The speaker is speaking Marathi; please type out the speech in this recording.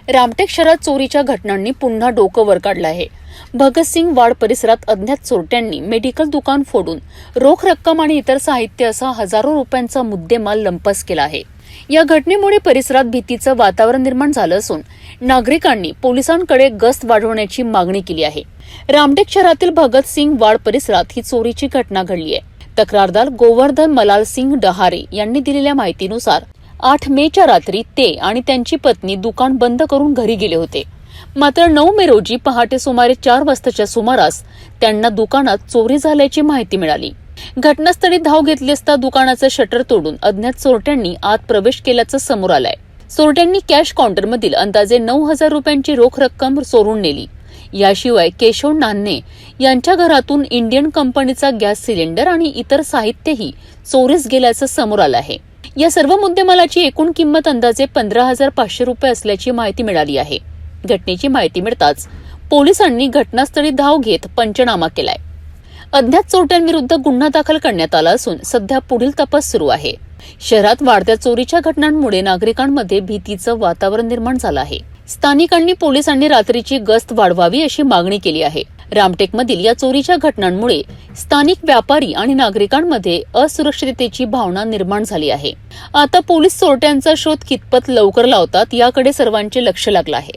रामटेक शहरात चोरीच्या घटनांनी पुन्हा डोकं वर काढलं आहे। भगतसिंग वाड परिसरात अज्ञात चोरट्यांनी मेडिकल दुकान फोडून रोख रक्कम आणि इतर साहित्य असा हजारो रुपयांचा मुद्देमाल लंपास केला आहे। या घटनेमुळे परिसरात भीतीचं वातावरण निर्माण झालं असून नागरिकांनी पोलिसांकडे गस्त वाढवण्याची मागणी केली आहे। रामटेक शहरातील भगतसिंग वाड परिसरात ही चोरीची घटना घडली आहे। तक्रारदार गोवर्धन मलालसिंग डहारे यांनी दिलेल्या माहितीनुसार 8 मेच्या रात्री ते आणि त्यांची पत्नी दुकान बंद करून घरी गेले होते। मात्र 9 मे रोजी पहाटे सुमारे 4 वाजताच्या सुमारास त्यांना दुकानात चोरी झाल्याची माहिती मिळाली। घटनास्थळी धाव घेतली असता दुकानाचं शटर तोडून अज्ञात चोरट्यांनी आत प्रवेश केल्याचं समोर आलंय। चोरट्यांनी कॅश काउंटरमधील अंदाजे 9,000 रुपयांची रोख रक्कम चोरून नेली। याशिवाय केशव नान्हे यांच्या घरातून इंडियन कंपनीचा गॅस सिलेंडर आणि इतर साहित्यही चोरीस गेल्याचं समोर आलं आहे। या सर्व मुद्देमालाची एकूण किंमत अंदाजे 15,500 रुपये असल्याची माहिती मिळाली आहे। घटनेची माहिती मिळताच पोलिसांनी घटनास्थळी धाव घेत पंचनामा केलाय। अज्ञात चोरट्यांविरुद्ध गुन्हा दाखल करण्यात आला असून सध्या पुढील तपास सुरू आहे। शहरात वाढत्या चोरीच्या घटनांमुळे नागरिकांमध्ये भीतीचं वातावरण निर्माण झालं आहे। स्थानिकांनी पोलिसांनी रात्रीची गस्त वाढवावी अशी मागणी केली आहे। रामटेकमधील या चोरीच्या घटनांमुळे स्थानिक व्यापारी आणि नागरिकांमध्ये असुरक्षिततेची भावना निर्माण झाली आहे। आता पोलीस चोरट्यांचा शोध कितपत लवकर लावतात याकडे सर्वांचे लक्ष लागलं आहे।